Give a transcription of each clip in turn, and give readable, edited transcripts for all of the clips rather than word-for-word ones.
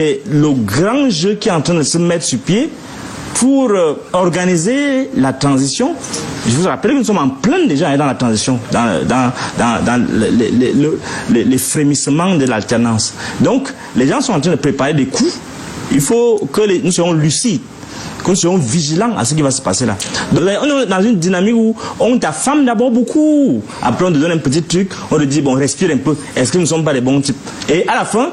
C'est le grand jeu qui est en train de se mettre sur pied pour organiser la transition. Je vous rappelle que nous sommes en plein déjà dans la transition, dans les frémissements de l'alternance. Donc, les gens sont en train de préparer des coups. Il faut que nous soyons lucides, que nous soyons vigilants à ce qui va se passer là. Donc, on est dans une dynamique où on t'affame d'abord beaucoup. Après, on te donne un petit truc, on te dit, bon, respire un peu. Est-ce que nous ne sommes pas des bons types? Et à la fin,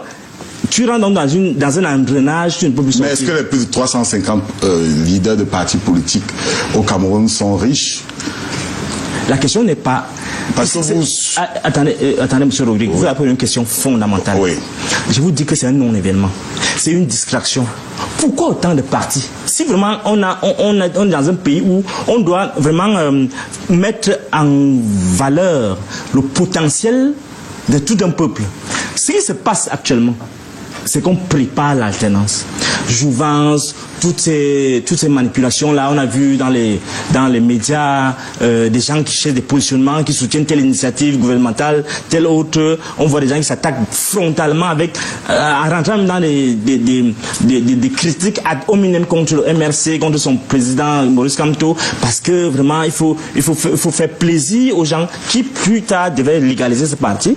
tu rentres donc dans un engrenage, tu ne peux plus sortir. Mais est-ce que les plus de 350 leaders de partis politiques au Cameroun sont riches? La question n'est pas... Parce que vous... Attendez, M. Rodrigue, vous avez posé une question fondamentale. Oui. Je vous dis que c'est un non-événement. C'est une distraction. Pourquoi autant de partis? Si vraiment on est dans un pays où on doit vraiment mettre en valeur le potentiel de tout un peuple, ce qui se passe actuellement, c'est qu'on prépare l'alternance. Jouvence, toutes ces manipulations-là, on a vu dans les médias des gens qui cherchent des positionnements, qui soutiennent telle initiative gouvernementale, telle autre. On voit des gens qui s'attaquent frontalement en rentrant dans des critiques ad hominem contre le MRC, contre son président Maurice Kamto, parce que vraiment il faut faire plaisir aux gens qui plus tard devaient légaliser ce parti.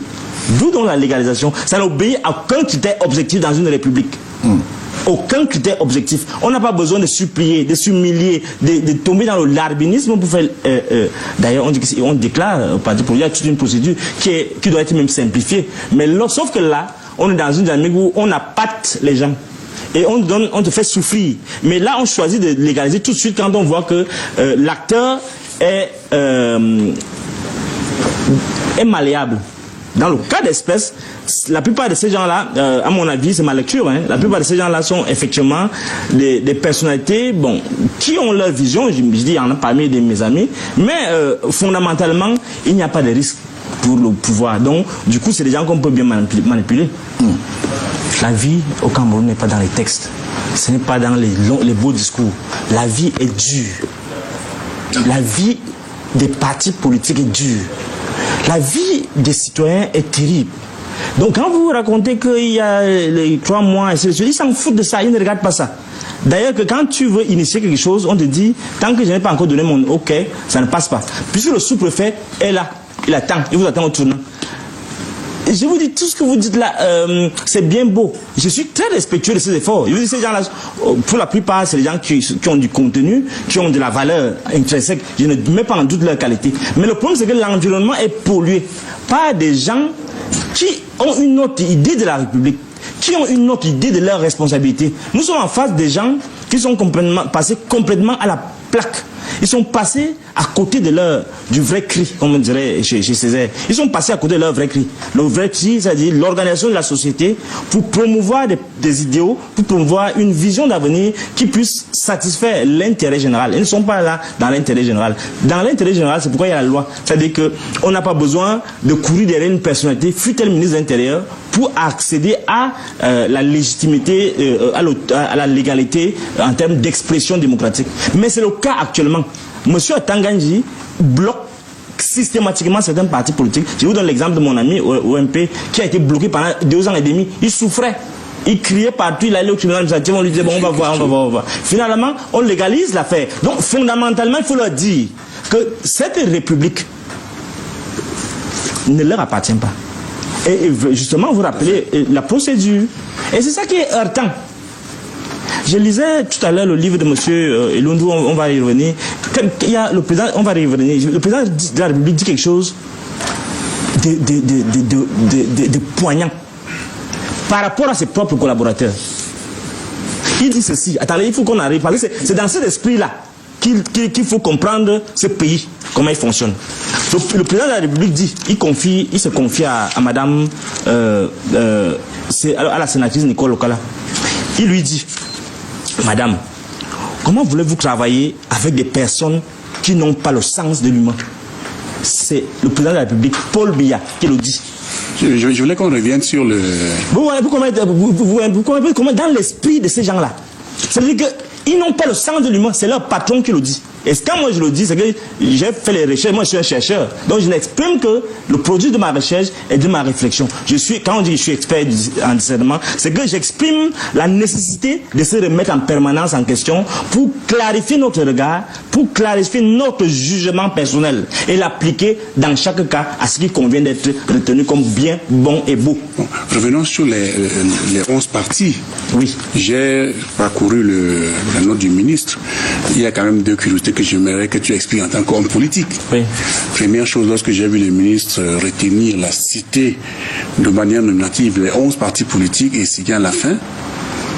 D'où donc la légalisation. Ça n'obéit à aucun critère objectif dans une république. Aucun critère objectif. On n'a pas besoin de supplier, de s'humilier, de tomber dans le larbinisme pour faire... D'ailleurs, on déclare au parti politique, il y a toute une procédure qui doit être même simplifiée. Mais sauf que là, on est dans une dynamique où on appâte les gens. Et on te fait souffrir. Mais là, on choisit de légaliser tout de suite quand on voit que l'acteur est malléable. Dans le cas d'espèce, la plupart de ces gens-là, à mon avis, c'est ma lecture, hein, la plupart de ces gens-là sont effectivement des personnalités, bon, qui ont leur vision. Je dis, il y en a parmi mes amis, mais fondamentalement, il n'y a pas de risque pour le pouvoir. Donc, du coup, c'est des gens qu'on peut bien manipuler. La vie au Cameroun n'est pas dans les textes, ce n'est pas dans les beaux discours. La vie est dure. La vie des partis politiques est dure. La vie des citoyens est terrible. Donc quand vous racontez qu'il y a les 3 mois, ils s'en foutent de ça, ils ne regardent pas ça. D'ailleurs que quand tu veux initier quelque chose, on te dit, tant que je n'ai pas encore donné mon OK, ça ne passe pas. Puisque le sous-préfet est là, il vous attend au tournant. Je vous dis, tout ce que vous dites là, c'est bien beau. Je suis très respectueux de ces efforts. Je vous dis, ces gens-là, pour la plupart, c'est des gens qui ont du contenu, qui ont de la valeur intrinsèque. Je ne mets pas en doute leur qualité. Mais le problème, c'est que l'environnement est pollué par des gens qui ont une autre idée de la République, qui ont une autre idée de leurs responsabilités. Nous sommes en face des gens qui sont passés complètement à la plaque. Ils sont passés à côté du vrai cri, comme on dirait chez Césaire. Ils sont passés à côté de leur vrai cri. Le vrai cri, c'est-à-dire l'organisation de la société pour promouvoir des idéaux, pour promouvoir une vision d'avenir qui puisse satisfaire l'intérêt général. Ils ne sont pas là dans l'intérêt général. Dans l'intérêt général, c'est pourquoi il y a la loi. C'est-à-dire qu'on n'a pas besoin de courir derrière une personnalité, fût-elle ministre de l'Intérieur, pour accéder à la légitimité, à la légalité en termes d'expression démocratique. Mais c'est le cas actuellement. Monsieur Tanganji bloque systématiquement certains partis politiques. Je vous donne l'exemple de mon ami OMP qui a été bloqué pendant 2 ans et demi. Il souffrait. Il criait partout, il allait au tribunal administratif, on lui disait bon, on va voir. Finalement, on légalise l'affaire. Donc fondamentalement, il faut leur dire que cette république ne leur appartient pas. Et justement, vous rappelez la procédure. Et c'est ça qui est heurtant. Je lisais tout à l'heure le livre de M. Elundu, on va y revenir. Il y a le président, on va y revenir. Le président de la République dit quelque chose de poignant par rapport à ses propres collaborateurs. Il dit ceci. Attendez, il faut qu'on arrive. Parce que c'est dans cet esprit-là qu'il faut comprendre ce pays, comment il fonctionne. Le président de la République dit, il se confie à madame, à la sénatrice Nicole Okala. Il lui dit, madame, comment voulez-vous travailler avec des personnes qui n'ont pas le sens de l'humain? C'est le président de la République, Paul Biya, qui le dit. Je voulais qu'on revienne sur le... Vous comprenez comment dans l'esprit de ces gens-là. C'est-à-dire qu'ils n'ont pas le sens de l'humain, c'est leur patron qui le dit. Et quand moi je le dis, c'est que j'ai fait les recherches, moi je suis un chercheur. Donc je n'exprime que le produit de ma recherche et de ma réflexion. Quand on dit que je suis expert en discernement, c'est que j'exprime la nécessité de se remettre en permanence en question pour clarifier notre regard, pour clarifier notre jugement personnel et l'appliquer dans chaque cas à ce qui convient d'être retenu comme bien, bon et beau. Bon, revenons sur les 11 parties. Oui. J'ai parcouru la note du ministre. Il y a quand même deux curiosités que j'aimerais que tu expliques en tant qu'homme politique. Oui. Première chose, lorsque j'ai vu le ministre retenir la cité de manière nominative les 11 partis politiques et signer à la fin,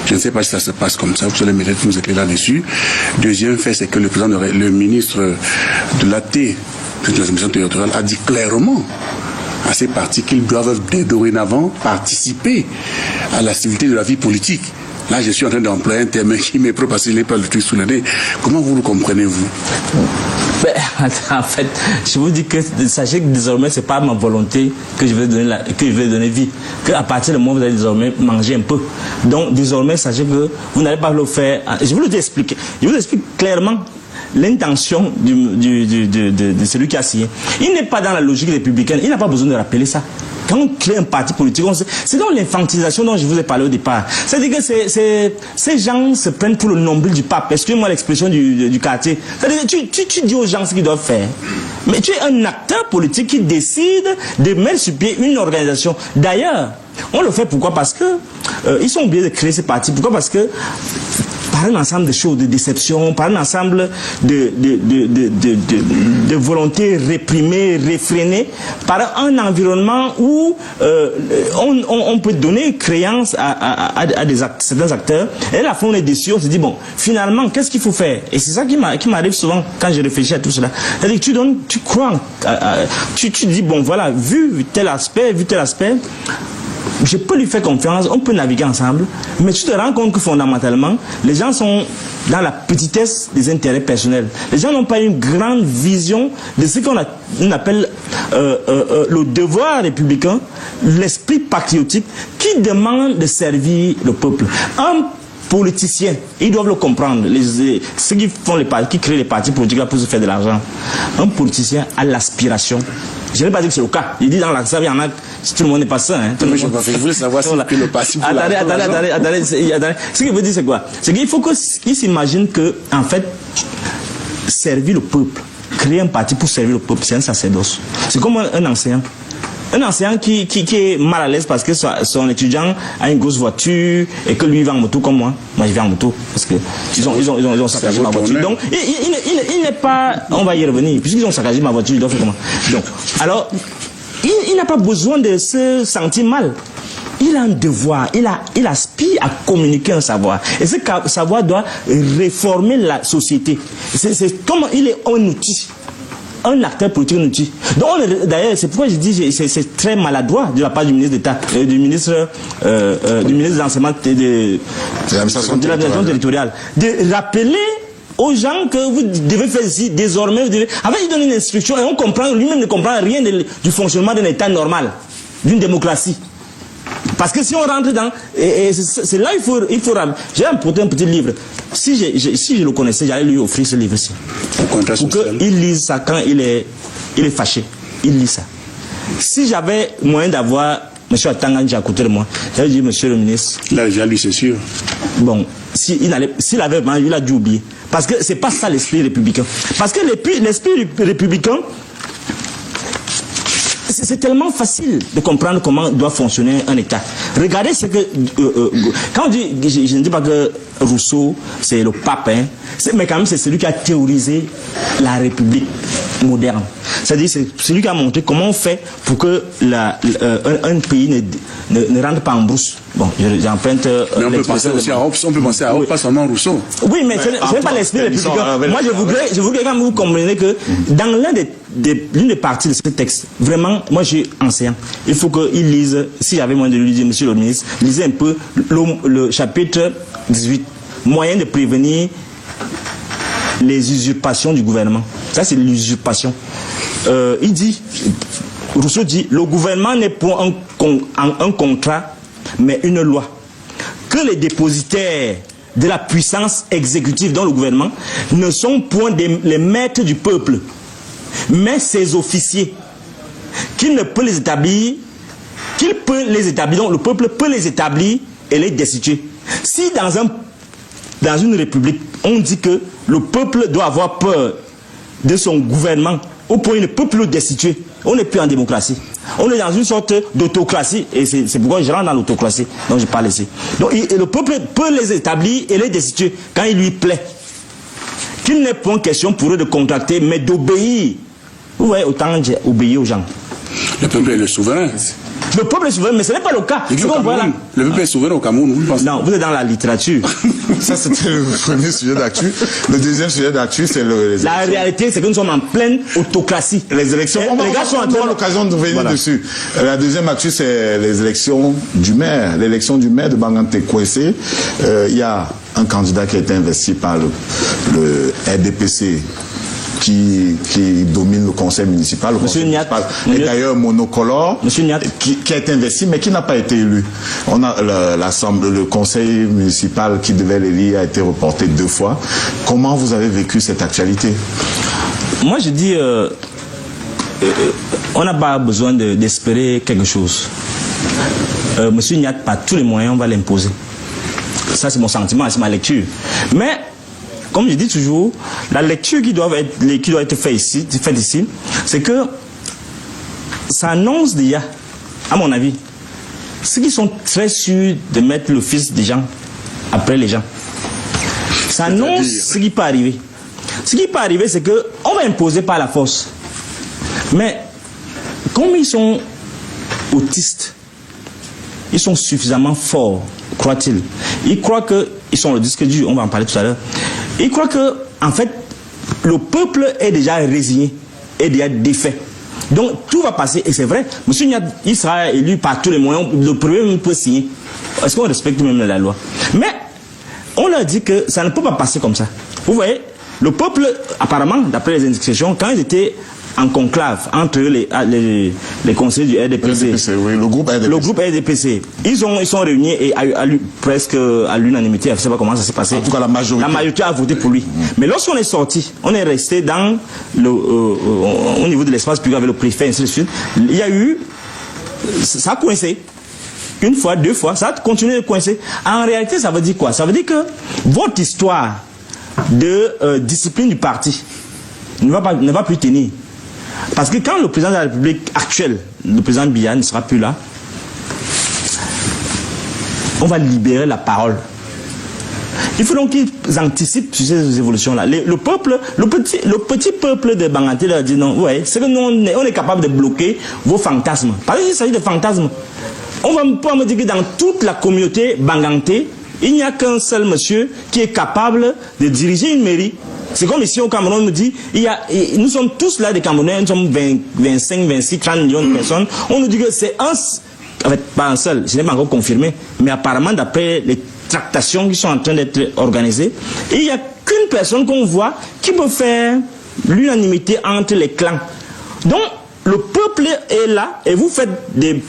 je ne sais pas si ça se passe comme ça, vous allez peut-être nous éclairer là-dessus. Deuxième fait, c'est que le ministre de l'AT, de la transmission territoriale, a dit clairement à ces partis qu'ils doivent dès dorénavant participer à la civilité de la vie politique. Là, je suis en train d'employer un terme qui m'est propre parce qu'il n'est pas le truc sous le nez. Comment vous le comprenez, vous? En fait, je vous dis que sachez que désormais, ce n'est pas ma volonté que je vais donner vie. Qu'à partir du moment où vous allez désormais manger un peu. Donc, désormais, sachez que vous n'allez pas le faire. Je vous explique. Je vous explique clairement l'intention de celui qui a signé. Il n'est pas dans la logique républicaine. Il n'a pas besoin de rappeler ça. Quand on crée un parti politique, c'est donc l'infantilisation dont je vous ai parlé au départ. C'est-à-dire que ces gens se prennent pour le nombril du pape. Excusez-moi l'expression du quartier. C'est-à-dire que tu dis aux gens ce qu'ils doivent faire. Mais tu es un acteur politique qui décide de mettre sur pied une organisation. D'ailleurs, on le fait pourquoi? Parce que ils sont obligés de créer ces partis. Pourquoi? Parce que par un ensemble de choses, de déceptions, par un ensemble de volontés réprimées, réfrénées, par un environnement où on peut donner créance à certains acteurs. Et là, on est déçu, on se dit, bon, finalement, qu'est-ce qu'il faut faire? Et c'est ça qui m'arrive souvent quand je réfléchis à tout cela. C'est-à-dire que tu crois, tu dis, bon, voilà, vu tel aspect, je peux lui faire confiance, on peut naviguer ensemble, mais tu te rends compte que fondamentalement, les gens sont dans la petitesse des intérêts personnels. Les gens n'ont pas une grande vision de ce qu'on appelle le devoir républicain, l'esprit patriotique qui demande de servir le peuple. Un politicien, ils doivent le comprendre, ceux qui créent les partis politiques là pour se faire de l'argent. Un politicien a l'aspiration. Je n'ai pas dit que c'est le cas. Il dit dans l'accent, il y en a, tout le monde n'est pas sain. Hein. Je voulais savoir si c'était le parti pour attendez. Ce qu'il veut dire, c'est quoi? C'est qu'il faut qu'il s'imagine que, en fait, servir le peuple, créer un parti pour servir le peuple, c'est un sacerdoce. C'est comme un enseignant. Un enseignant qui est mal à l'aise parce que son étudiant a une grosse voiture et que lui il va en moto comme moi. Moi je vais en moto parce que ils ont saccagé ma voiture. Donc il n'est pas, on va y revenir, puisqu'ils ont saccagé ma voiture, il doit faire comment? Donc, alors, il n'a pas besoin de se sentir mal. Il a un devoir, il aspire à communiquer un savoir. Et ce savoir doit réformer la société. C'est comme il est un outil. Un acteur politique, un outil. Donc, d'ailleurs, c'est pourquoi je dis c'est très maladroit de la part du ministre d'État, du ministre de l'enseignement de l'administration territoriale, de rappeler aux gens que vous devez faire ici, désormais, en fait, il donne une instruction et on comprend, lui-même ne comprend rien du fonctionnement d'un État normal, d'une démocratie. Parce que si on rentre dans... Et c'est là il faut j'ai apporté un petit livre. Si je le connaissais, j'allais lui offrir ce livre-ci. Pour qu'il lise ça quand il est fâché. Il lit ça. Si j'avais moyen d'avoir M. Atanganji à côté de moi, j'allais dire, monsieur le ministre... Là, déjà lui, c'est sûr. Bon, s'il avait vraiment, il a dû oublier. Parce que c'est pas ça l'esprit républicain. Parce que l'esprit républicain... C'est tellement facile de comprendre comment doit fonctionner un État. Regardez ce que... quand on dit... Je ne dis pas que Rousseau, c'est le pape, hein, mais quand même c'est celui qui a théorisé la République moderne. C'est-à-dire c'est celui qui a montré comment on fait pour que un pays ne rentre pas en brousse. Bon, j'emprunte... mais on peut penser aussi à Hobbes, on peut penser à Hobbes, pas seulement Rousseau. Oui, mais ce n'est pas l'esprit républicain. Moi, je voudrais quand même vous compreniez que dans l'une des parties de ce texte, vraiment, moi, je suis enseignant. Il faut qu'il lise, si j'avais moyen de lui dire, monsieur le ministre, lisez un peu le chapitre 18, moyen de prévenir les usurpations du gouvernement. Ça, c'est l'usurpation. Il dit, Rousseau dit, le gouvernement n'est pas un contrat, mais une loi. Que les dépositaires de la puissance exécutive dans le gouvernement ne sont point les maîtres du peuple, mais ses officiers, qu'il ne peut les établir, donc le peuple peut les établir et les destituer. Si dans une république, on dit que le peuple doit avoir peur de son gouvernement, au point il ne peut plus le destituer, on n'est plus en démocratie. On est dans une sorte d'autocratie, et c'est pourquoi je rentre dans l'autocratie, donc je parle ici. Donc le peuple peut les établir et les destituer quand il lui plaît. Qu'il n'est pas question pour eux de contracter, mais d'obéir. Vous voyez, autant obéir aux gens. Le peuple est le souverain. Le peuple est souverain, mais ce n'est pas le cas. Le peuple est souverain au Cameroun, vous pensez? Non, vous êtes dans la littérature. Ça, c'était le premier sujet d'actu. Le deuxième sujet d'actu, c'est les la réalité, c'est que nous sommes en pleine autocratie. Les élections. Les gars sont en train l'occasion de revenir dessus. La deuxième actu, c'est les élections du maire. L'élection du maire de Banganté Kwesé. Il y a un candidat qui a été investi par le RDPC. Qui domine le conseil municipal. Le conseil municipal est d'ailleurs monocolore, qui a été investi, mais qui n'a pas été élu. On a le conseil municipal qui devait l'élire a été reporté 2 fois. Comment vous avez vécu cette actualité? Moi, je dis, on n'a pas besoin d'espérer quelque chose. Monsieur Niat, par tous les moyens, on va l'imposer. Ça, c'est mon sentiment, c'est ma lecture. Mais comme je dis toujours, la lecture qui doit être faite ici, c'est que ça annonce déjà, à mon avis, ceux qui sont très sûrs de mettre le fils des gens après les gens. Ça annonce ce qui peut arriver. Ce qui peut arriver, c'est qu'on va imposer par la force. Mais comme ils sont autistes, ils sont suffisamment forts, croient-ils. Ils croient qu'ils sont le disque dur, on va en parler tout à l'heure. Ils croient que, en fait, le peuple est déjà résigné, est déjà défait. Donc, tout va passer, et c'est vrai. Monsieur Niat, il sera élu par tous les moyens, le premier même peut signer. Est-ce qu'on respecte même la loi? Mais, on leur dit que ça ne peut pas passer comme ça. Vous voyez, le peuple, apparemment, d'après les indications, quand ils étaient en conclave entre les conseillers du RDPC, oui, le groupe RDPC, ils sont réunis et presque à l'unanimité, je ne sais pas comment ça s'est passé. En tout cas, la majorité a voté pour lui. Mais lorsqu'on est sorti, on est resté dans au niveau de l'espace public avec le préfet, ainsi de suite. Il y a eu, ça a coincé. 1 fois, 2 fois, ça a continué de coincer. En réalité, ça veut dire quoi? Ça veut dire que votre histoire de discipline du parti ne va plus tenir. Parce que quand le président de la République actuel, le président Biya, ne sera plus là, on va libérer la parole. Il faut donc qu'ils anticipent sur ces évolutions-là. Le peuple, le petit peuple de Banganté leur dit non, ouais, c'est que nous, on est capable de bloquer vos fantasmes. Parce qu'il s'agit de fantasmes. On va pas me dire que dans toute la communauté Banganté, il n'y a qu'un seul monsieur qui est capable de diriger une mairie. C'est comme ici au Cameroun, on nous dit, nous sommes tous là des Camerounais, nous sommes 25, 26, 30 millions de personnes. On nous dit que c'est en fait, pas un seul, ce n'est pas encore confirmé, mais apparemment d'après les tractations qui sont en train d'être organisées, il n'y a qu'une personne qu'on voit qui peut faire l'unanimité entre les clans. Donc, le peuple est là et vous faites des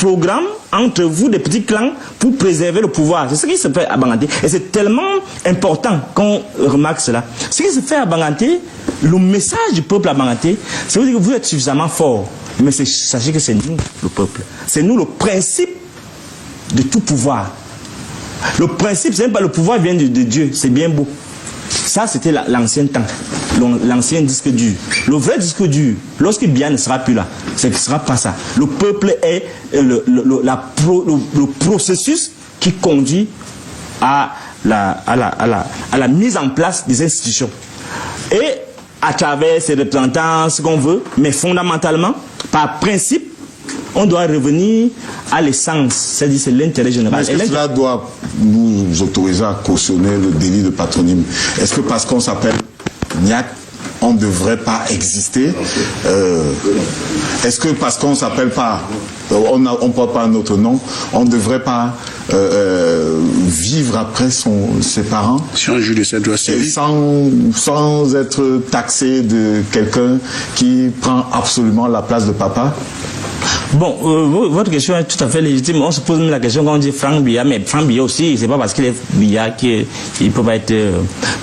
programmes entre vous, des petits clans, pour préserver le pouvoir. C'est ce qui se fait à Banganté. Et c'est tellement important qu'on remarque cela. Ce qui se fait à Banganté, le message du peuple à Banganté, c'est que vous êtes suffisamment fort. Mais sachez que c'est nous, le peuple. C'est nous le principe de tout pouvoir. Le principe, c'est même pas le pouvoir vient de Dieu. C'est bien beau. Ça, c'était l'ancien temps. L'ancien disque dur. Le vrai disque dur, lorsque Biya ne sera plus là, ce ne sera pas ça. Le peuple est le processus qui conduit à la mise en place des institutions. Et à travers ces représentants, ce qu'on veut, mais fondamentalement, par principe, on doit revenir à l'essence, c'est-à-dire c'est l'intérêt général. Est-ce que cela doit nous autoriser à cautionner le délit de patronyme? Est-ce que parce qu'on s'appelle Niat, on ne devrait pas exister? Est-ce que parce qu'on ne s'appelle pas, on ne porte pas notre nom, on ne devrait pas vivre après ses parents? Si on juge de cette loi civique. Sans être taxé de quelqu'un qui prend absolument la place de papa? Bon, votre question est tout à fait légitime. On se pose même la question quand on dit Franck Biya, mais Franck Biya aussi, c'est pas parce qu'il est Biya qu'il ne peut pas être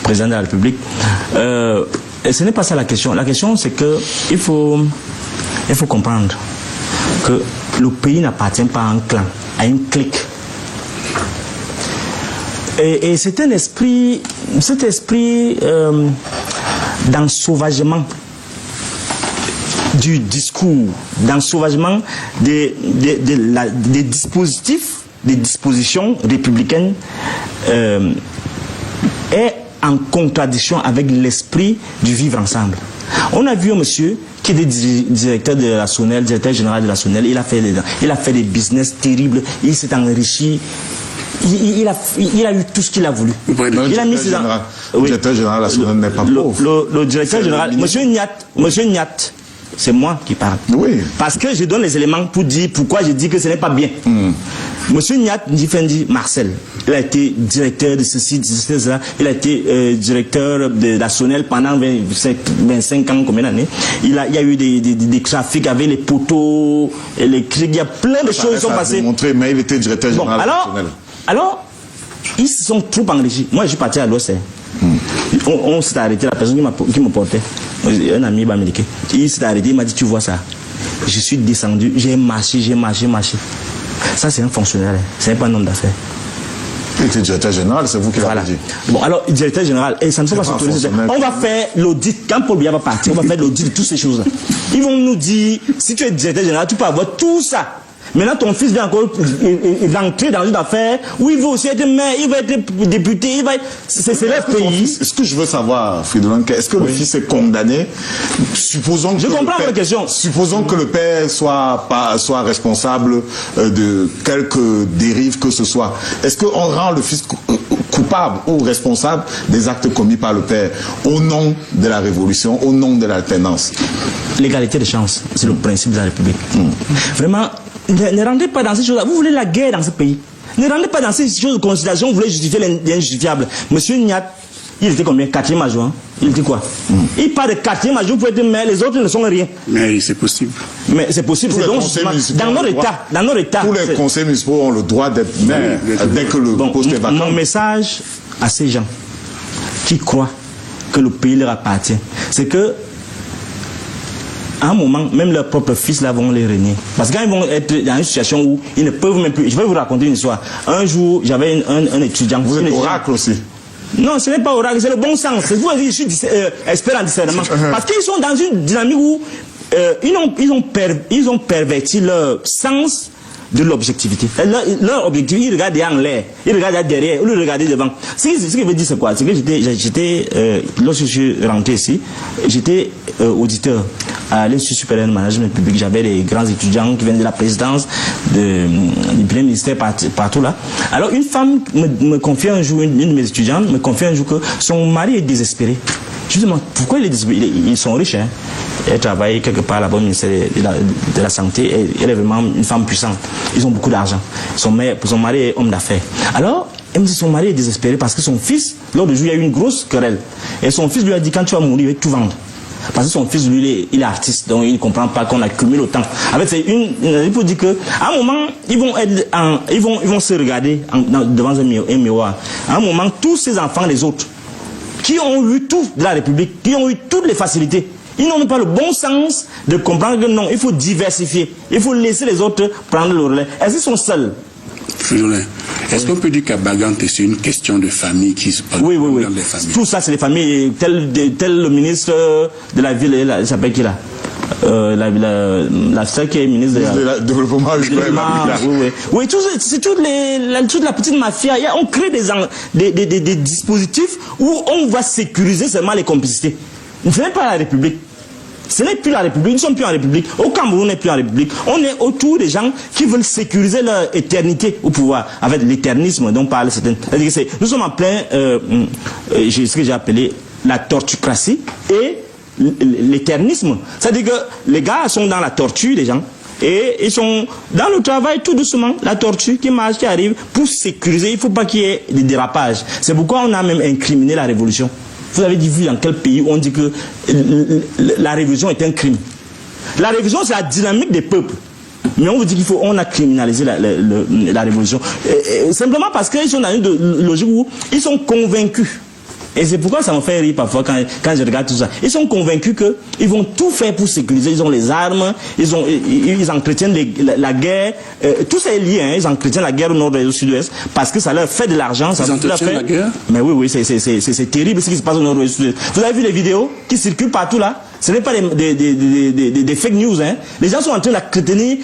président de la République. Et ce n'est pas ça la question. La question, c'est que il faut comprendre que le pays n'appartient pas à un clan, à une clique. Et c'est un esprit, d'ensauvagement du discours, d'ensauvagement des dispositifs, des dispositions républicaines est en contradiction avec l'esprit du vivre ensemble. On a vu un monsieur qui était directeur de la SONEL, directeur général de la SONEL, il a fait des business terribles, il s'est enrichi. Il a eu tout ce qu'il a voulu. Il a mis ses le directeur général de la SONEL n'est pas pauvre. Le directeur général, Monsieur Nyat, c'est moi qui parle. Oui. Parce que je donne les éléments pour dire pourquoi je dis que ce n'est pas bien. Monsieur Nyat Ndifendi Marcel, il a été directeur de ceci, de cela. Il a été directeur de la SONEL pendant 25 ans, combien d'années. Il y a eu des trafics avec les poteaux, et les criques. Il y a plein de choses qui sont passées. Mais il était directeur général de la SONEL. Alors, ils se sont trop enrichis. Moi, je suis parti à l'Ouest. On s'est arrêté, la personne qui me portait, un ami américain, il s'est arrêté, il m'a dit, tu vois ça. Je suis descendu, j'ai marché. Ça, c'est un fonctionnaire, ce n'est pas un homme d'affaires. Il était directeur général, c'est vous qui l'avez dit. Bon, alors, directeur général, et ça ne faut pas s'autoriser. On va faire l'audit, quand Paul Biya va partir, on va faire l'audit de toutes ces choses-là. Ils vont nous dire, si tu es directeur général, tu peux avoir tout ça. Maintenant, ton fils vient encore entrer dans une affaire où il va aussi être maire, il va être député, c'est leur pays. Ce que je veux savoir, Fridolin, est-ce que le fils est condamné? Supposons que je comprends votre question. Supposons que le père soit responsable de quelque dérive que ce soit. Est-ce qu'on rend le fils coupable ou responsable des actes commis par le père au nom de la révolution, au nom de l'alternance? L'égalité des chances, c'est le principe de la République. Vraiment, ne rentrez pas dans ces choses-là. Vous voulez la guerre dans ce pays. Ne rentrez pas dans ces choses de considération. Vous voulez justifier l'injustifiable. Monsieur Nyat, il était combien? 4e adjoint. Il était quoi? Il parle de 4e adjoint pour être maire. Les autres ne sont rien. Mais c'est possible. Mais c'est possible. C'est donc dans notre État. Tous les conseils municipaux ont le droit d'être maire dès que le poste est vacant. Mon message à ces gens qui croient que le pays leur appartient, c'est que à un moment, même leurs propres fils là vont les régner. Parce que quand ils vont être dans une situation où ils ne peuvent même plus. Je vais vous raconter une histoire. Un jour, j'avais un étudiant. Vous êtes oracle aussi? Non, ce n'est pas oracle, c'est le bon sens. C'est vous je suis expert en discernement. Parce qu'ils sont dans une dynamique où ils ont perverti leur sens de l'objectivité. Leur objectif, ils regardent en l'air, ils regardent derrière, ils regardent devant. Ce qui veut dire c'est quoi? C'est que lorsque je suis rentré ici, j'étais auditeur à l'Institut supérieur de management public. J'avais des grands étudiants qui viennent de la présidence, du premier ministère, partout là. Alors une femme me confie un jour, une de mes étudiantes me confie un jour que son mari est désespéré. Je me demande pourquoi il est désespéré. Ils sont riches, hein. Elle travaille quelque part là-bas au ministère de la Santé. Elle est vraiment une femme puissante. Ils ont beaucoup d'argent. Son mari est homme d'affaires. Alors, elle me dit son mari est désespéré parce que son fils, lors du jour, il y a eu une grosse querelle. Et son fils lui a dit quand tu vas mourir, il va tout vendre. Parce que son fils, lui, il est artiste, donc il ne comprend pas qu'on accumule autant. En fait, il faut dire qu'à un moment, ils vont se regarder devant un miroir. À un moment, tous ces enfants, les autres, qui ont eu tout de la République, qui ont eu toutes les facilités, ils n'ont pas le bon sens de comprendre que non, il faut diversifier. Il faut laisser les autres prendre le relais. Est-ce qu'ils sont seuls? Est-ce qu'on peut dire qu'à Bagante, c'est une question de famille qui se passe? Oui. Tout ça, c'est les familles. Tel le ministre de la ville, il s'appelle qui là? La seule qui est ministre de la développement. Oui, c'est toute la petite mafia. On crée des dispositifs où on va sécuriser seulement les complicités. Ce n'est pas la République. Ce n'est plus la République. Nous ne sommes plus en République. Au Cameroun, on n'est plus en République. On est autour des gens qui veulent sécuriser leur éternité au pouvoir. Avec l'éternisme dont parlent certains. Nous sommes en plein, ce que j'ai appelé la tortucratie et l'éternisme. C'est-à-dire que les gars sont dans la torture, les gens. Et ils sont dans le travail tout doucement, la tortue qui marche, qui arrive, pour sécuriser. Il ne faut pas qu'il y ait des dérapages. C'est pourquoi on a même incriminé la révolution. Vous avez vu dans quel pays où on dit que la révolution est un crime. La révolution, c'est la dynamique des peuples. Mais on vous dit on a criminalisé la révolution. Simplement parce qu'ils sont dans une logique où ils sont convaincus. Et c'est pourquoi ça me fait rire parfois quand je regarde tout ça. Ils sont convaincus qu'ils vont tout faire pour sécuriser. Ils ont les armes, ils entretiennent la guerre. Tout ça est lié, hein. Ils entretiennent la guerre au nord et au sud-ouest parce que ça leur fait de l'argent. Ils entretiennent la guerre? Mais oui, c'est terrible ce qui se passe au nord et au sud-ouest. Vous avez vu les vidéos qui circulent partout là? Ce n'est pas des fake news, hein. Les gens sont en train d'entretenir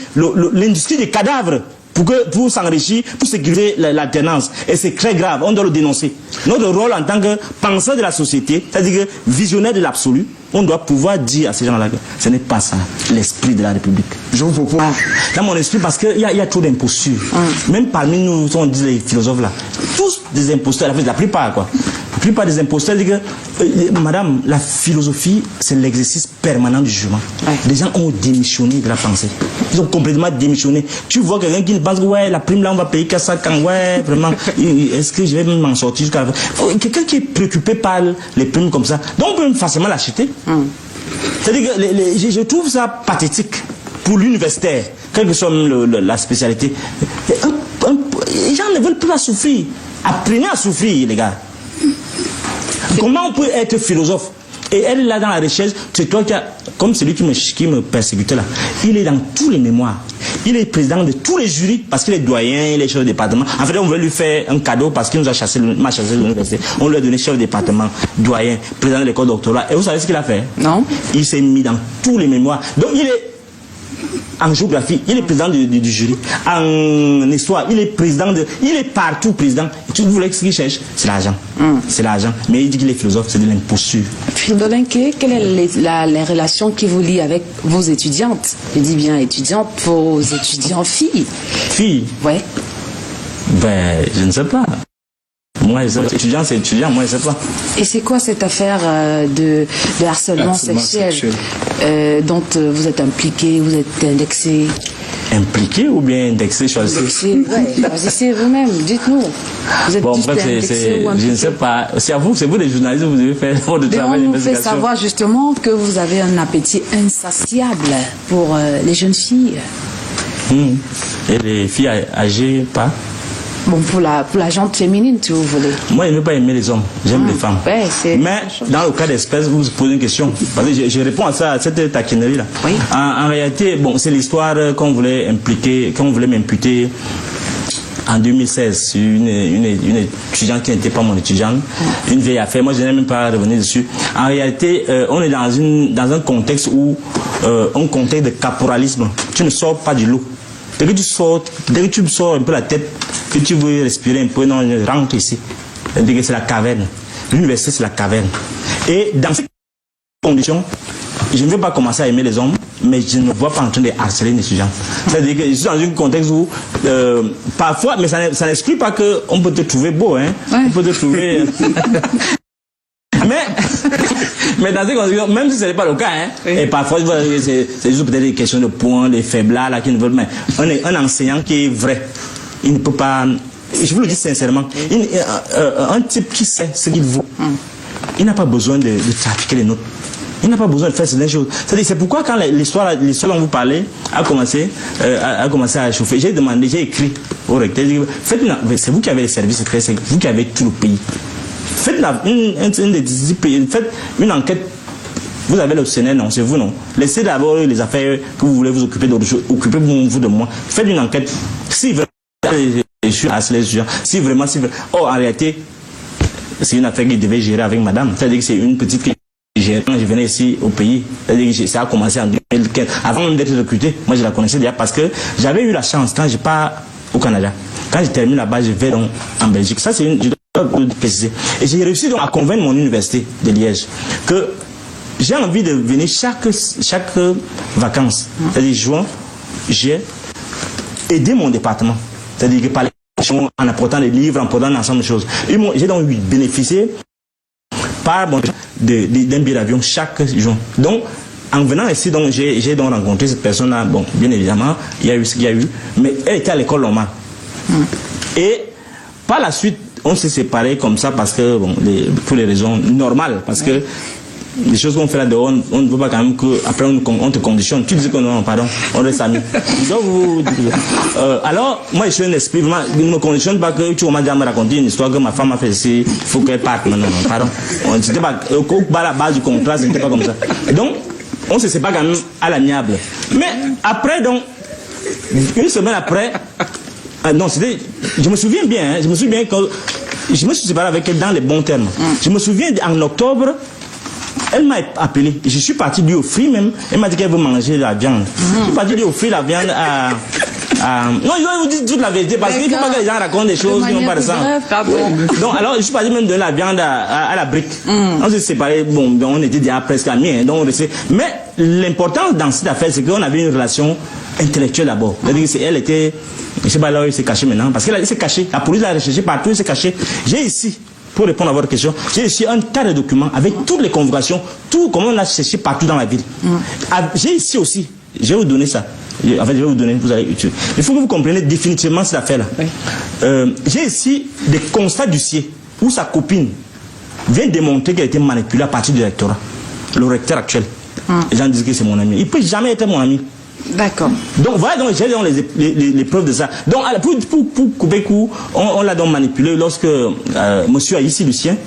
l'industrie des cadavres pour s'enrichir, pour sécuriser l'alternance. Et c'est très grave, on doit le dénoncer. Notre rôle en tant que penseur de la société, c'est-à-dire que visionnaire de l'absolu, on doit pouvoir dire à ces gens-là que ce n'est pas ça, l'esprit de la République. Je vous propose... Dans mon esprit, parce qu'il y a trop d'impostures. Même parmi nous, on dit les philosophes là, tous des imposteurs, la plupart quoi. La plupart des imposteurs disent que, madame, la philosophie, c'est l'exercice permanent du jugement. Les gens ont démissionné de la pensée. Ils ont complètement démissionné. Tu vois quelqu'un qui pense que, ouais, la prime là, on va payer qu'à ça quand, ouais, vraiment, est-ce que je vais m'en sortir jusqu'à la fin? Quelqu'un qui est préoccupé par les primes comme ça, donc on peut facilement l'acheter. C'est-à-dire que je trouve ça pathétique pour l'universitaire, quelle que soit la spécialité. Les gens ne veulent plus la souffrir. Apprenez à souffrir, les gars. Comment on peut être philosophe? Et elle est là dans la recherche, c'est toi qui as, comme celui qui me persécutait là, il est dans tous les mémoires. Il est président de tous les jurys parce qu'il est doyen, il est chef de département. En fait, on veut lui faire un cadeau parce qu'il nous a chassé de l'université. On lui a donné chef de département, doyen, président de l'école doctorat. Et vous savez ce qu'il a fait? Non. Il s'est mis dans tous les mémoires. Donc il est en géographie, il est président du jury. En histoire, il est partout président. Tu voulais ce qu'il cherche? C'est l'argent. C'est l'argent. Mais il dit qu'il est philosophe, c'est de l'imposture. Philodolin-Ké, quelle est les relations qui vous lient avec vos étudiantes? Je dis bien étudiantes, vos étudiants filles. Filles? Ouais. Ben, je ne sais pas. Moi, étudiant, c'est étudiant, moi, je ne sais pas. Et c'est quoi cette affaire de harcèlement sexuel dont vous êtes impliqué, vous êtes indexé? Impliqué ou bien indexé, choisi? Choisissez vous-même, dites-nous. Vous êtes indexé ou impliqué? Je ne sais pas. C'est à vous, c'est vous les journalistes, vous devez faire votre travail d'investigation. On nous fait savoir justement que vous avez un appétit insatiable pour les jeunes filles. Et les filles âgées, pas? Bon, pour la gente féminine, si vous voulez. Moi, je ne veux pas aimer les hommes, j'aime les femmes. Ouais, mais dans le cas d'espèce, vous vous posez une question. Parce que je réponds à ça, à cette taquinerie-là. Oui. En réalité, bon, c'est l'histoire qu'on voulait impliquer, qu'on voulait m'imputer en 2016. Une étudiante qui n'était pas mon étudiante, une vieille affaire. Moi, je n'ai même pas revenu dessus. En réalité, on est dans un contexte où, un contexte de caporalisme. Tu ne sors pas du lot. Dès que tu sors un peu la tête, que tu veux respirer un peu, non, rentre ici. C'est la caverne. L'université, c'est la caverne. Et dans ces conditions, je ne veux pas commencer à aimer les hommes, mais je ne me vois pas en train de harceler les étudiants. C'est-à-dire que je suis dans un contexte où, parfois, mais ça n'exclut pas qu'on peut te trouver beau, hein. Ouais. On peut te trouver... mais dans ces conditions, même si ce n'est pas le cas, hein, oui. Et parfois c'est juste peut-être des questions de points, des faiblards là qui ne veulent, mais un enseignant qui est vrai, il ne peut pas, je vous le dis sincèrement, un type qui sait ce qu'il vaut, il n'a pas besoin de trafiquer les notes. Il n'a pas besoin de faire ces choses. C'est pourquoi quand l'histoire dont vous parlez a commencé à chauffer, j'ai écrit au recteur, c'est vous qui avez les services secrets, c'est vous qui avez tout le pays. Faites une enquête. Vous avez le Sénat, non, c'est vous, non. Laissez d'abord les affaires que vous voulez vous occuper d'autres choses. Occupez-vous de moi. Faites une enquête. Si vraiment je suis harcelé, si vraiment. Oh, en réalité, c'est une affaire qu'il devait gérer avec madame. C'est-à-dire que c'est une petite qui gérait quand je venais ici au pays. C'est-à-dire que ça a commencé en 2015. Avant même d'être recruté, moi je la connaissais déjà parce que j'avais eu la chance quand je pars au Canada. Quand je termine là-bas, je vais donc en Belgique. Ça, c'est une. Et j'ai réussi donc à convaincre mon université de Liège que j'ai envie de venir chaque vacances, c'est-à-dire juin, j'ai aidé mon département, c'est-à-dire que par en apportant des livres, en apportant un ensemble de choses. J'ai donc bénéficié par d'un billet d'avion chaque jour. Donc, en venant ici, donc j'ai donc rencontré cette personne-là. Bon, bien évidemment, il y a eu ce qu'il y a eu, mais elle était à l'école normale. Et par la suite, on s'est séparés comme ça parce que, bon, pour les raisons normales, parce que les choses qu'on fait là dehors, on ne veut pas quand même qu'après on te conditionne. Tu dis que non, pardon, on reste amis. Alors, moi je suis un esprit, vraiment, il ne me conditionne pas que tu m'as déjà me raconter une histoire que ma femme a fait ici, il faut qu'elle parte. Non, pardon. C'était pas, à la base du contrat, c'était pas comme ça. Donc, on se sépare quand même à l'amiable. Mais après, donc, une semaine après, non, c'était, je me souviens bien, je me souviens que je me suis séparé avec elle dans les bons termes. Je me souviens en octobre, elle m'a appelé. Je suis parti lui offrir même. Elle m'a dit qu'elle veut manger la viande. Je suis parti lui offrir la viande à non, je vais vous dire toute la vérité parce qu'il ne faut pas que les gens racontent des choses qui n'ont pas de sens. Donc, alors, je suis parti même donner la viande à la brique. On s'est séparés, bon, on était déjà presque amis, hein, donc on restait. Mais l'important dans cette affaire, c'est qu'on avait une relation intellectuelle d'abord. Elle était, je ne sais pas là où il s'est caché maintenant, parce qu'elle s'est cachée. La police l'a recherché partout, il s'est caché. J'ai ici, pour répondre à votre question, j'ai ici un tas de documents avec toutes les convocations, tout comment on a cherché partout dans la ville. J'ai ici aussi, je vais vous donner ça. En fait, je vais vous donner, vous allez utiliser. Il faut que vous compreniez définitivement cette affaire-là. Oui. J'ai ici des constats d'huissier où sa copine vient démontrer qu'elle a été manipulée à partir du rectorat, le recteur actuel. Les gens disent que c'est mon ami. Il ne peut jamais être mon ami. D'accord. Donc voilà, donc j'ai les preuves de ça. Donc pour couper coup, on l'a donc manipulé lorsque monsieur Aïssi Lucien,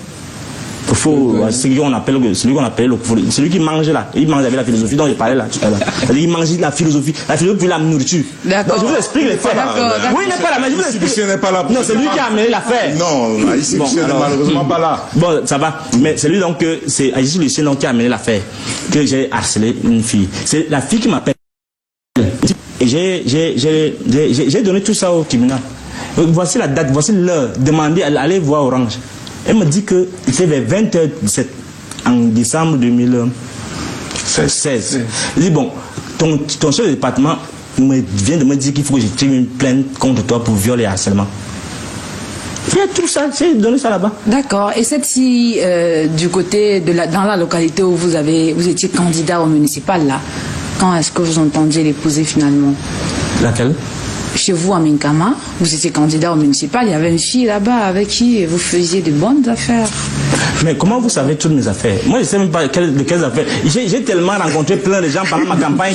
celui qu'on appelle celui qui mange là, il mange avec la philosophie dont je parlais là tout à l'heure. Il mange la philosophie puis la nourriture. D'accord. Donc je vous explique les faits. Oui, il n'est pas là, mais je vous explique. Lucien n'est pas là. Non, c'est lui qui a amené l'affaire. Non, Aïssi Lucien n'est malheureusement pas là. Bon, ça va. Mais c'est lui donc c'est Aïssi Lucien donc qui a amené l'affaire que j'ai harcelé une fille. C'est la fille qui m'appelle. Et j'ai donné tout ça au tribunal. Voici la date, voici l'heure. Demandez, allez voir Orange. Elle me dit que c'est vers 20h17 en décembre 2016. Je dis bon, ton chef de département vient de me dire qu'il faut que je tire une plainte contre toi pour viol et harcèlement. Il y a tout ça, j'ai donné ça là-bas. D'accord. Et cette fille du côté dans la localité où vous étiez candidat au municipal là, quand est-ce que vous entendiez l'épouser finalement? Laquelle? Chez vous à Minkama, vous étiez candidat au municipal, il y avait une fille là-bas avec qui vous faisiez de bonnes affaires. Mais comment vous savez toutes mes affaires? Moi, je ne sais même pas de quelles affaires. J'ai tellement rencontré plein de gens pendant ma campagne.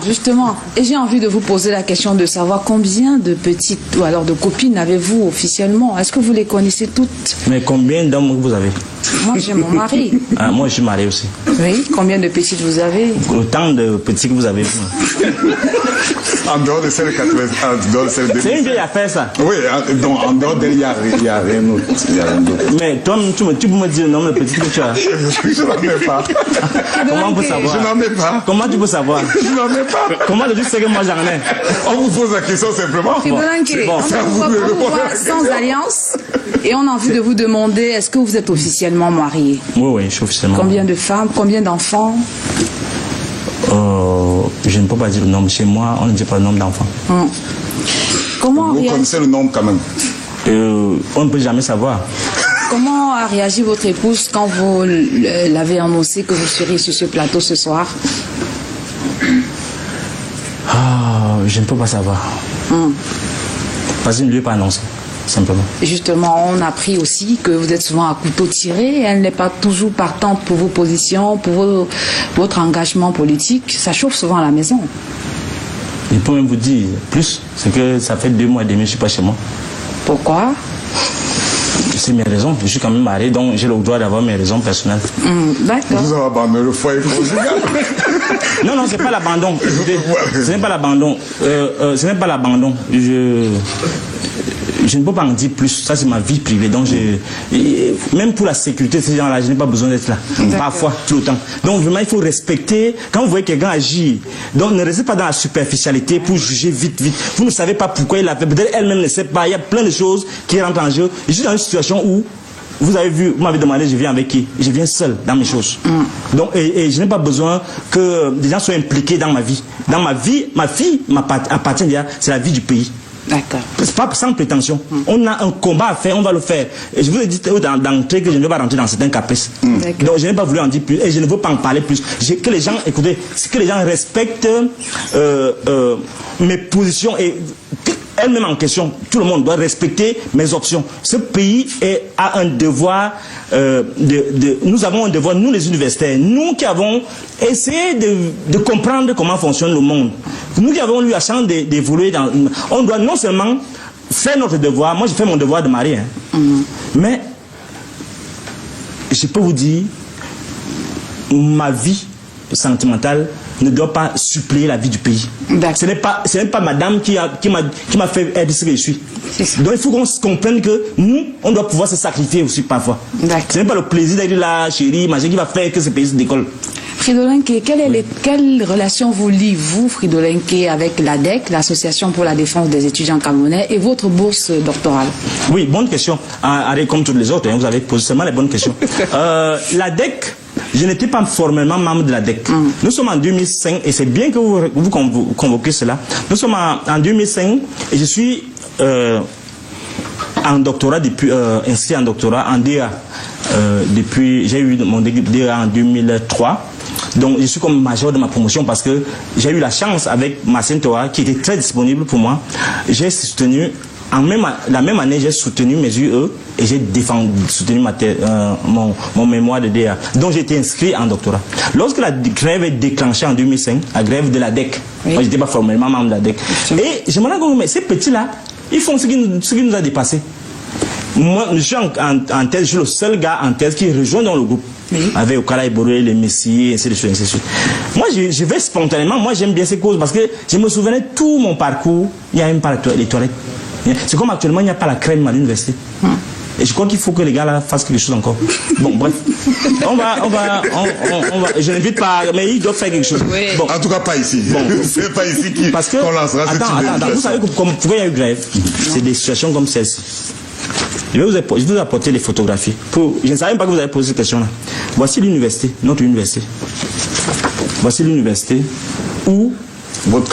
Justement. Et j'ai envie de vous poser la question de savoir combien de petites ou alors de copines avez-vous officiellement? Est-ce que vous les connaissez toutes? Mais combien d'hommes vous avez? Moi, j'ai mon mari. Ah, moi, je suis marié aussi. Oui. Combien de petites vous avez? Autant de petits que vous avez. En dehors de celle de 80, c'est une vieille affaire, ça. Oui, donc en dehors d'elle, il n'y a rien d'autre. Mais toi, tu peux me dire le nombre de petits que tu as? Je n'en ai pas. Comment on peut savoir? Je n'en ai pas. Comment tu peux savoir? Je n'en ai pas. Comment tu sais que moi j'en ai? On vous pose la question simplement. On vous voit sans alliance et on a envie de vous demander, est-ce que vous êtes officiellement marié? Oui, je suis officiellement. Combien de femmes, combien d'enfants? Je ne peux pas dire le nombre. Chez moi, on ne dit pas le nombre d'enfants. Comment vous connaissez le nombre quand même? On ne peut jamais savoir. Comment a réagi votre épouse quand vous l'avez annoncé que vous seriez sur ce plateau ce soir? Je ne peux pas savoir. Parce qu'il ne lui est pas annoncé. Simplement. Justement, on a appris aussi que vous êtes souvent à couteau tiré. Elle n'est pas toujours partante pour vos positions, pour votre engagement politique. Ça chauffe souvent à la maison. Il peut même vous dire plus. C'est que ça fait 2 mois et demi que je ne suis pas chez moi. Pourquoi? C'est mes raisons. Je suis quand même marié, donc j'ai le droit d'avoir mes raisons personnelles. D'accord. Vous avez abandonné le foyer conjugal. Non, c'est pas l'abandon. Ce n'est pas l'abandon. Ce n'est pas l'abandon. Je ne peux pas en dire plus. Ça, c'est ma vie privée. Donc, même pour la sécurité de ces gens-là, je n'ai pas besoin d'être là. Parfois, tout le temps. Donc, vraiment, il faut respecter. Quand vous voyez quelqu'un agir, donc ne restez pas dans la superficialité pour juger vite. Vous ne savez pas pourquoi il l'a fait. Peut-être elle-même ne sait pas. Il y a plein de choses qui rentrent en jeu. Je suis dans une situation où, vous avez vu, vous m'avez demandé, je viens avec qui? Je viens seul dans mes choses. Donc, et je n'ai pas besoin que des gens soient impliqués dans ma vie. Dans ma vie, ma fille appartient déjà, c'est la vie du pays. D'accord. C'est pas sans prétention. On a un combat à faire, on va le faire. Et je vous ai dit d'entrée que je ne vais pas rentrer dans certains caprices. Donc je n'ai pas voulu en dire plus et je ne veux pas en parler plus. Que les gens, écoutez, que les gens respectent mes positions et elle-même en question. Tout le monde doit respecter mes options. Ce pays a un devoir, nous avons un devoir, nous les universitaires, nous qui avons essayé de comprendre comment fonctionne le monde, nous qui avons eu la chance d'évoluer on doit non seulement faire notre devoir, moi je fais mon devoir de mari, mais je peux vous dire, ma vie sentimentale ne doit pas suppléer la vie du pays. Ce n'est pas madame qui m'a fait être ce que je suis. Donc il faut qu'on comprenne que nous, on doit pouvoir se sacrifier aussi parfois. Ce n'est pas le plaisir d'être là, chérie, manger, qui va faire que ce pays se décolle. Fridolin-Nké, quelle relation vous liez, vous, Fridolin-Nké, avec l'ADEC, l'Association pour la défense des étudiants camerounais, et votre bourse doctorale? Oui, bonne question. Comme toutes les autres, vous avez posé seulement les bonnes questions. L'ADEC, je n'étais pas formellement membre de l'ADEC. Nous sommes en 2005, et c'est bien que vous convoquez cela. Nous sommes en 2005, et je suis en doctorat, inscrit en doctorat, en DA. J'ai eu mon DA en 2003. Donc je suis comme major de ma promotion parce que j'ai eu la chance avec Marcin Toa qui était très disponible pour moi. J'ai soutenu, la même année, j'ai soutenu mes UE et j'ai soutenu mon mémoire de DA. Donc j'ai été inscrit en doctorat. Lorsque la grève est déclenchée en 2005, la grève de l'ADEC, moi je n'étais pas formellement membre de l'ADEC. Et je me rends compte, mais ces petits-là, ils font ce qui nous a dépassé. Moi, je suis en thèse, je suis le seul gars en thèse qui rejoint dans le groupe. Avec Okara Iboré, les Messiers, ainsi de suite, ainsi de suite. Moi, je vais spontanément, moi j'aime bien ces causes parce que je me souvenais de tout mon parcours, il n'y a même pas les toilettes. C'est comme actuellement, il n'y a pas la crème à l'université. Et je crois qu'il faut que les gars là fassent quelque chose encore. Bon, bref. On va, je n'invite pas, mais ils doivent faire quelque chose. Oui. Bon. En tout cas, pas ici. Bon. C'est pas ici qu'on lancera. Attends, vous savez pourquoi il y a eu grève? C'est des situations comme celle-ci. Je vais vous apporter les photographies. Je ne savais même pas que vous avez posé cette question-là. Voici l'université, notre université. Voici l'université où... Vous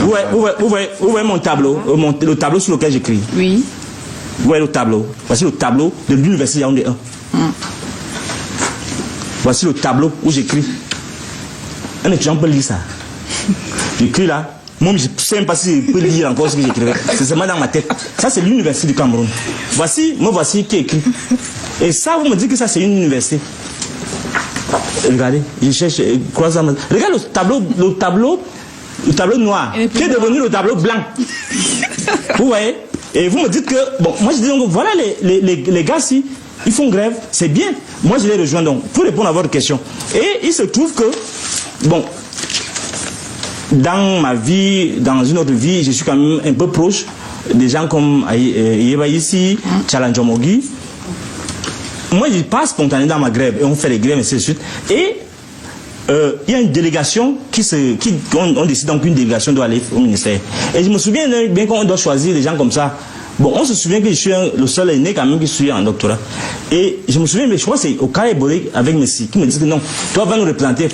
voyez mon tableau, le tableau sur lequel j'écris. Oui. Vous voyez le tableau. Voici le tableau de l'université Yaoundé 1. Voici le tableau où j'écris. Un étudiant peut lire ça. J'écris là. Moi, je ne sais même pas si je peux lire encore ce que j'écrivais. C'est seulement dans ma tête. Ça, c'est l'université du Cameroun. Voici qui écrit. Et ça, vous me dites que ça, c'est une université. Regardez, je cherche, regarde le tableau noir, qui est devenu le tableau blanc. Vous voyez? Et vous me dites que, bon, moi je dis donc, voilà les gars, si ils font grève, c'est bien. Moi, je les rejoins donc, pour répondre à votre question. Et il se trouve que, bon, dans ma vie, dans une autre vie, je suis quand même un peu proche des gens comme Yeba ici, Challenge Mogi. Moi, je passe spontanément dans ma grève et on fait les grèves et ainsi de suite. Et il y a une délégation on décide donc qu'une délégation doit aller au ministère. Et je me souviens bien qu'on doit choisir des gens comme ça. Bon, on se souvient que je suis le seul aîné quand même qui suis en doctorat. Et je me souviens, mais je crois que c'est Okara Iboré avec Messi qui me dit que non, toi va nous représenter.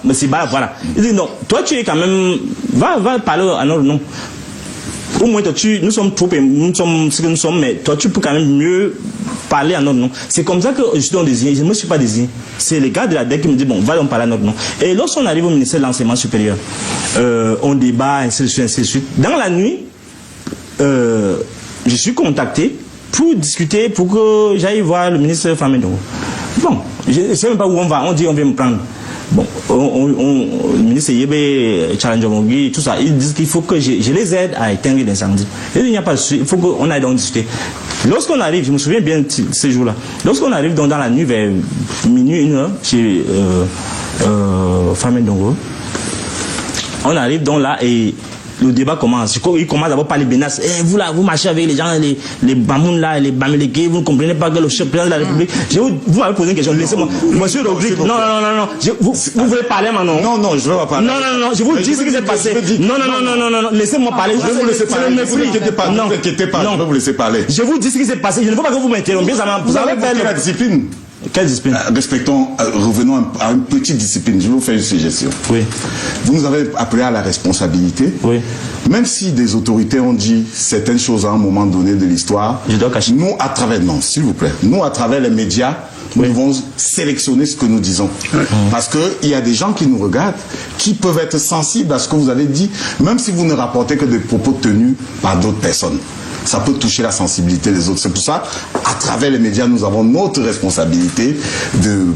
Messi Bala, voilà. Il dit non, toi tu es quand même, va parler à notre nom. Au moins, nous sommes ce que nous sommes, mais toi tu peux quand même mieux parler à notre nom. C'est comme ça que je suis désigné. Je ne me suis pas désigné. C'est les gars de la DEC qui me disent bon, va donc parler à notre nom. Et lorsqu'on arrive au ministère de l'enseignement supérieur, on débat, ainsi de suite. Dans la nuit, je suis contacté pour discuter, pour que j'aille voir le ministre Famé Ndongo. Bon, je ne sais même pas où on va. On dit on vient me prendre. Bon, le ministre Yebe, Challenge Mogi, tout ça, ils disent qu'il faut que je les aide à éteindre l'incendie. Il n'y a pas de souci, il faut qu'on aille donc discuter. Lorsqu'on arrive, je me souviens bien de ces jours-là, lorsqu'on arrive donc dans la nuit vers minuit, 1h, chez Famé Ndongo, on arrive donc là et le débat commence. Il commence d'abord par les menaces. Vous là, vous marchez avec les gens, les Bamoun là, les Bamélégués, vous ne comprenez pas que le chef président de la République. Vous m'avez posé une question, laissez-moi. Monsieur Rodrigue, non. Vous voulez parler maintenant? Non, je ne veux pas parler. Non, je vous dis ce qui s'est passé. Non, laissez-moi parler. Je vais vous laisser parler. Ne vous inquiétez pas, je vais vous laisser parler. Je vous dis ce qui s'est passé. Je ne veux pas que vous m'interrompiez. Vous avez fait la discipline. Quelle discipline? Revenons à une petite discipline. Je vais vous faire une suggestion. Oui. Vous nous avez appelé à la responsabilité. Oui. Même si des autorités ont dit certaines choses à un moment donné de l'histoire, je dois cacher. Nous, à travers, non, s'il vous plaît, nous, à travers les médias, nous devons sélectionner ce que nous disons. Parce qu'il y a des gens qui nous regardent, qui peuvent être sensibles à ce que vous avez dit, même si vous ne rapportez que des propos tenus par d'autres personnes. Ça peut toucher la sensibilité des autres. C'est pour ça, à travers les médias, nous avons notre responsabilité de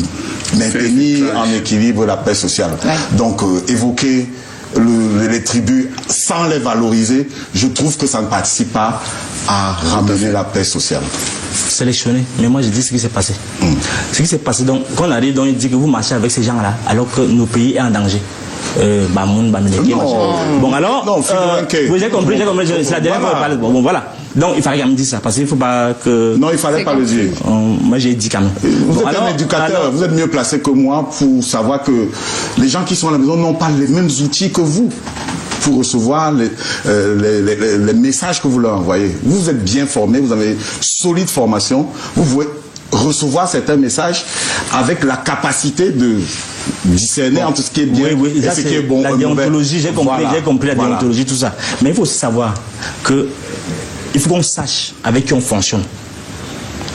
maintenir en équilibre la paix sociale. Donc, évoquer les tribus sans les valoriser, je trouve que ça ne participe pas à ramener la paix sociale. Sélectionner, mais moi je dis ce qui s'est passé. Ce qui s'est passé, donc, quand on arrive, donc, il dit que vous marchez avec ces gens-là, alors que nos pays est en danger. Bon alors, j'ai compris, c'est la dernière fois que je parle. Bon voilà, donc il fallait quand même dire ça, parce qu'il ne faut pas que... Non, il fallait pas le dire. Moi j'ai dit quand même. Vous êtes un éducateur, vous êtes mieux placé que moi pour savoir que les gens qui sont à la maison n'ont pas les mêmes outils que vous pour recevoir les messages que vous leur envoyez. Vous êtes bien formé, vous avez une solide formation, vous pouvez recevoir certains messages avec la capacité de discerner entre ce qui est bien et ce qui est bon. La déontologie, j'ai compris la déontologie, tout ça. Mais il faut aussi savoir que il faut qu'on sache avec qui on fonctionne.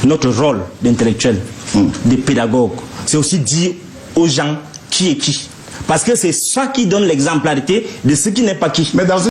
Notre rôle d'intellectuel, de pédagogue, c'est aussi dire aux gens qui est qui. Parce que c'est ça qui donne l'exemplarité de ce qui n'est pas qui. Mais dans